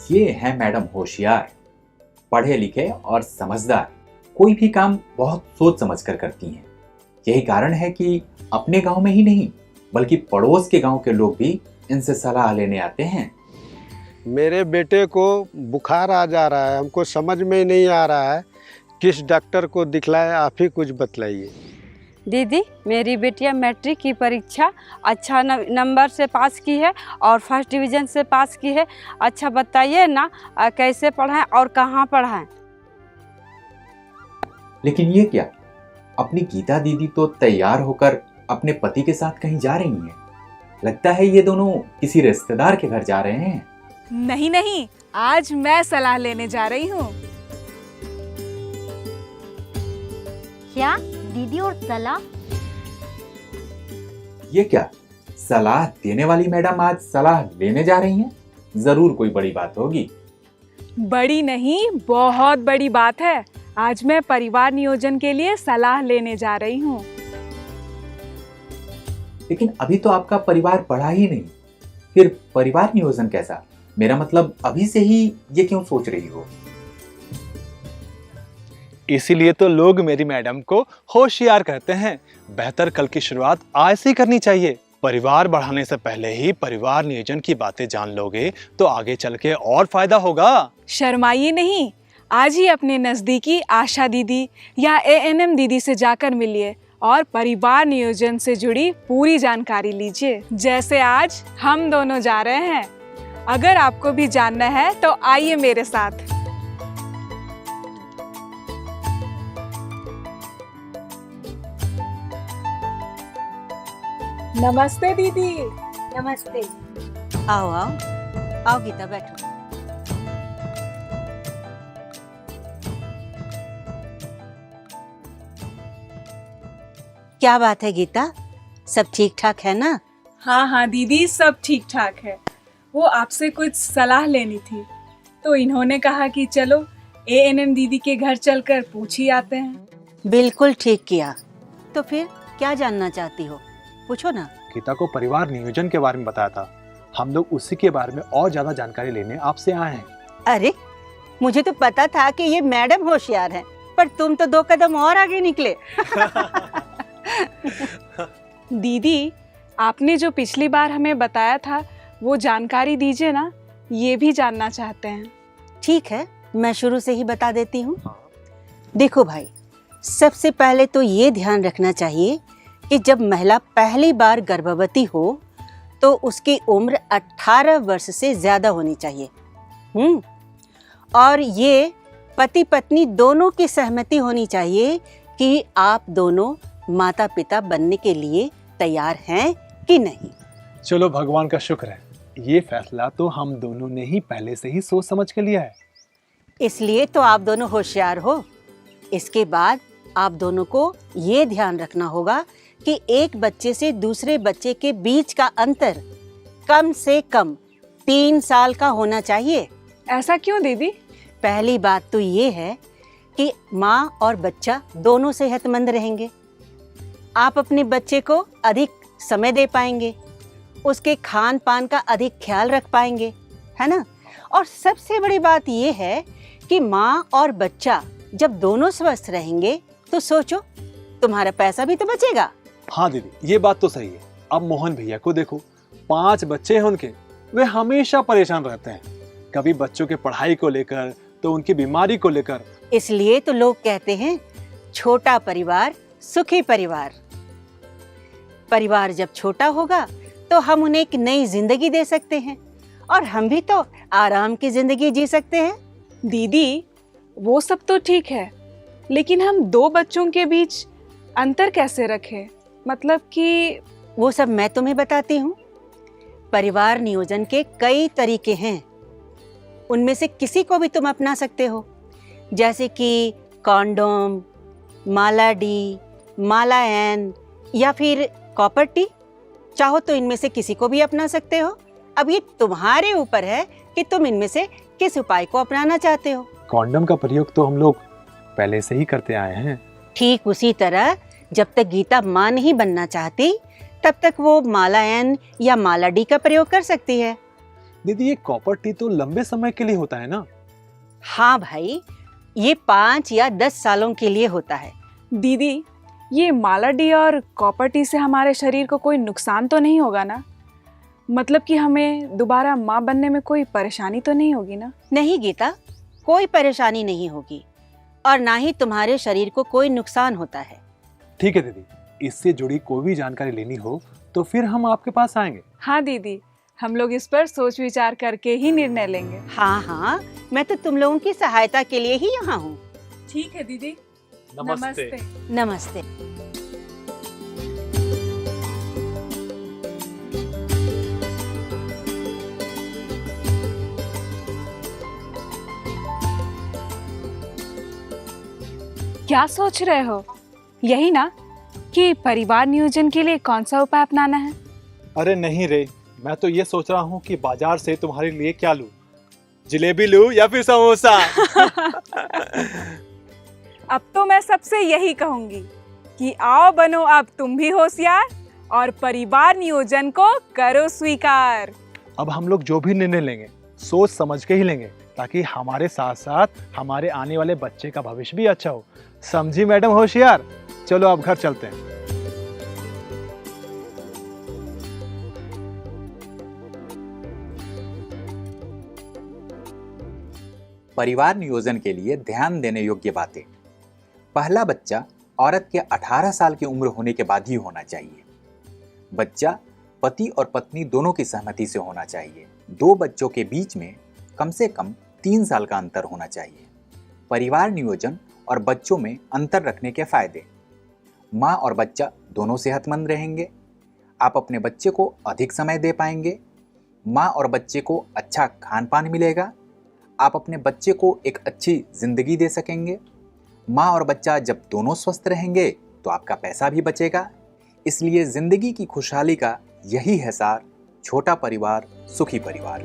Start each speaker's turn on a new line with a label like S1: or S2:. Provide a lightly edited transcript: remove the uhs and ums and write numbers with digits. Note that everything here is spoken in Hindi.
S1: ये है मैडम होशियार, पढ़े लिखे और समझदार। कोई भी काम बहुत सोच समझ कर करती हैं। यही कारण है कि अपने गांव में ही नहीं बल्कि पड़ोस के गांव के लोग भी इनसे सलाह लेने आते हैं।
S2: मेरे बेटे को बुखार आ जा रहा है, हमको समझ में नहीं आ रहा है किस डॉक्टर को दिखलाए, आप ही कुछ बतलाइए।
S3: दीदी, मेरी बेटियां मैट्रिक की परीक्षा अच्छा नंबर से पास की है और फर्स्ट डिवीज़न से पास की है। अच्छा बताइए ना, कैसे पढ़ाएं और कहाँ पढ़ाएं?
S1: लेकिन ये क्या, अपनी गीता दीदी तो तैयार होकर अपने पति के साथ कहीं जा रही हैं। लगता है ये दोनों किसी रिश्तेदार के घर जा रहे हैं।
S4: नहीं नहीं, आज मैं सलाह लेने जा रही हूँ।
S5: क्या दीदी और सलाह?
S1: ये क्या, सलाह देने वाली मैडम आज सलाह लेने जा रही हैं? जरूर कोई बड़ी बात होगी।
S4: बड़ी नहीं, बहुत बड़ी बात है। आज मैं परिवार नियोजन के लिए सलाह लेने जा रही हूँ।
S1: लेकिन अभी तो आपका परिवार बढ़ा ही नहीं, फिर परिवार नियोजन कैसा? मेरा मतलब अभी से ही ये क्यों सोच रही हो?
S6: इसीलिए तो लोग मेरी मैडम को होशियार कहते हैं। बेहतर कल की शुरुआत आज से ही करनी चाहिए। परिवार बढ़ाने से पहले ही परिवार नियोजन की बातें जान लोगे तो आगे चल के और फायदा होगा।
S4: शर्माइए नहीं, आज ही अपने नजदीकी आशा दीदी या एएनएम दीदी से जाकर मिलिए और परिवार नियोजन से जुड़ी पूरी जानकारी लीजिए, जैसे आज हम दोनों जा रहे हैं। अगर आपको भी जानना है तो आइए मेरे साथ। नमस्ते दीदी।
S5: नमस्ते।
S3: आओ आओ आओ गीता, बैठो। क्या बात है गीता, सब ठीक ठाक है ना?
S4: हाँ हाँ दीदी, सब ठीक ठाक है। वो आपसे कुछ सलाह लेनी थी, तो इन्होंने कहा कि चलो एएनएम दीदी के घर चलकर पूछ ही आते हैं।
S3: बिल्कुल ठीक किया। तो फिर क्या जानना चाहती हो, पूछो ना।
S6: गीता को परिवार नियोजन के बारे में बताया था, हम लोग उसी के बारे में और ज्यादा जानकारी लेने आपसे आए हैं।
S3: अरे, मुझे तो पता था कि ये मैडम होशियार हैं, पर तुम तो 2 कदम और आगे निकले।
S4: दीदी, आपने जो पिछली बार हमें बताया था वो जानकारी दीजिए ना, ये भी जानना चाहते हैं।
S3: ठीक है, मैं शुरू से ही बता देती हूँ। देखो भाई, सबसे पहले तो ये ध्यान रखना चाहिए कि जब महिला पहली बार गर्भवती हो तो उसकी उम्र 18 वर्ष से ज्यादा होनी चाहिए। और ये पति पत्नी दोनों की सहमति होनी चाहिए कि आप दोनों माता पिता बनने के लिए तैयार हैं कि नहीं।
S6: चलो भगवान का शुक्र है, ये फैसला तो हम दोनों ने ही पहले से ही सोच समझ के लिया है।
S3: इसलिए तो आप दोनों होशियार हो। इसके बाद आप दोनों को ये ध्यान रखना होगा कि एक बच्चे से दूसरे बच्चे के बीच का अंतर कम से कम 3 साल का होना चाहिए।
S4: ऐसा क्यों दीदी?
S3: पहली बात तो ये है कि माँ और बच्चा दोनों सेहतमंद रहेंगे। आप अपने बच्चे को अधिक समय दे पाएंगे, उसके खान पान का अधिक ख्याल रख पाएंगे, है ना? और सबसे बड़ी बात ये है कि माँ और बच्चा जब दोनों स्वस्थ रहेंगे तो सोचो, तुम्हारा पैसा भी तो बचेगा।
S6: हाँ दीदी, ये बात तो सही है। अब मोहन भैया को देखो, 5 बच्चे हैं उनके, वे हमेशा परेशान रहते हैं, कभी बच्चों के पढ़ाई को लेकर तो उनकी बीमारी को लेकर।
S3: इसलिए तो लोग कहते हैं, छोटा परिवार सुखी परिवार। परिवार जब छोटा होगा तो हम उन्हें एक नई जिंदगी दे सकते हैं और हम भी तो आराम की जिंदगी जी सकते हैं।
S4: दीदी, वो सब तो ठीक है, लेकिन हम 2 बच्चों के बीच अंतर कैसे रखें? मतलब कि
S3: वो सब मैं तुम्हें बताती हूँ। परिवार नियोजन के कई तरीके हैं, उनमें से किसी को भी तुम अपना सकते हो, जैसे कि कॉन्डोम, माला डी, माला एन या फिर कॉपर टी। चाहो तो इनमें से किसी को भी अपना सकते हो। अब ये तुम्हारे ऊपर है कि तुम इनमें से किस उपाय को अपनाना चाहते हो।
S6: कॉन्डम का प्रयोग तो हम लोग पहले से ही करते आए हैं।
S3: ठीक उसी तरह जब तक गीता माँ नहीं बनना चाहती तब तक वो माला एन या माला डी का प्रयोग कर सकती है।
S6: दीदी, ये कॉपर टी तो लंबे समय के लिए होता है ना?
S3: हाँ भाई, ये 5 या 10 सालों के लिए होता है।
S4: दीदी, ये माला डी और कॉपर टी से हमारे शरीर को कोई नुकसान तो नहीं होगा ना? मतलब कि हमें दोबारा माँ बनने में कोई परेशानी तो नहीं होगी ना?
S3: नहीं गीता, कोई परेशानी नहीं होगी और ना ही तुम्हारे शरीर को कोई नुकसान होता है।
S6: ठीक है दीदी, इससे जुड़ी कोई भी जानकारी लेनी हो तो फिर हम आपके पास आएंगे।
S4: हाँ दीदी, हम लोग इस पर सोच विचार करके ही निर्णय लेंगे।
S3: हाँ हाँ, मैं तो तुम लोगों की सहायता के लिए ही यहाँ हूँ।
S4: ठीक है दीदी।
S6: नमस्ते।
S3: नमस्ते।
S4: क्या सोच रहे हो? यही ना कि परिवार नियोजन के लिए कौन सा उपाय अपनाना है?
S6: अरे नहीं रे, मैं तो ये सोच रहा हूँ कि बाजार से तुम्हारे लिए क्या लूं, जलेबी लूं या फिर समोसा।
S4: अब तो मैं सबसे यही कहूंगी कि आओ बनो अब तुम भी होशियार और परिवार नियोजन को करो स्वीकार।
S6: अब हम लोग जो भी निर्णय लेंगे सोच समझ के ही लेंगे, ताकि हमारे साथ साथ हमारे आने वाले बच्चे का भविष्य भी अच्छा हो। समझी मैडम होशियार? चलो अब घर चलते हैं।
S1: परिवार नियोजन के लिए ध्यान देने योग्य बातें। पहला बच्चा औरत के 18 साल की उम्र होने के बाद ही होना चाहिए। बच्चा पति और पत्नी दोनों की सहमति से होना चाहिए। 2 बच्चों के बीच में कम से कम 3 साल का अंतर होना चाहिए। परिवार नियोजन और बच्चों में अंतर रखने के फायदे। माँ और बच्चा दोनों सेहतमंद रहेंगे। आप अपने बच्चे को अधिक समय दे पाएंगे। माँ और बच्चे को अच्छा खान पान मिलेगा। आप अपने बच्चे को एक अच्छी जिंदगी दे सकेंगे। माँ और बच्चा जब दोनों स्वस्थ रहेंगे तो आपका पैसा भी बचेगा। इसलिए जिंदगी की खुशहाली का यही है सार, छोटा परिवार सुखी परिवार।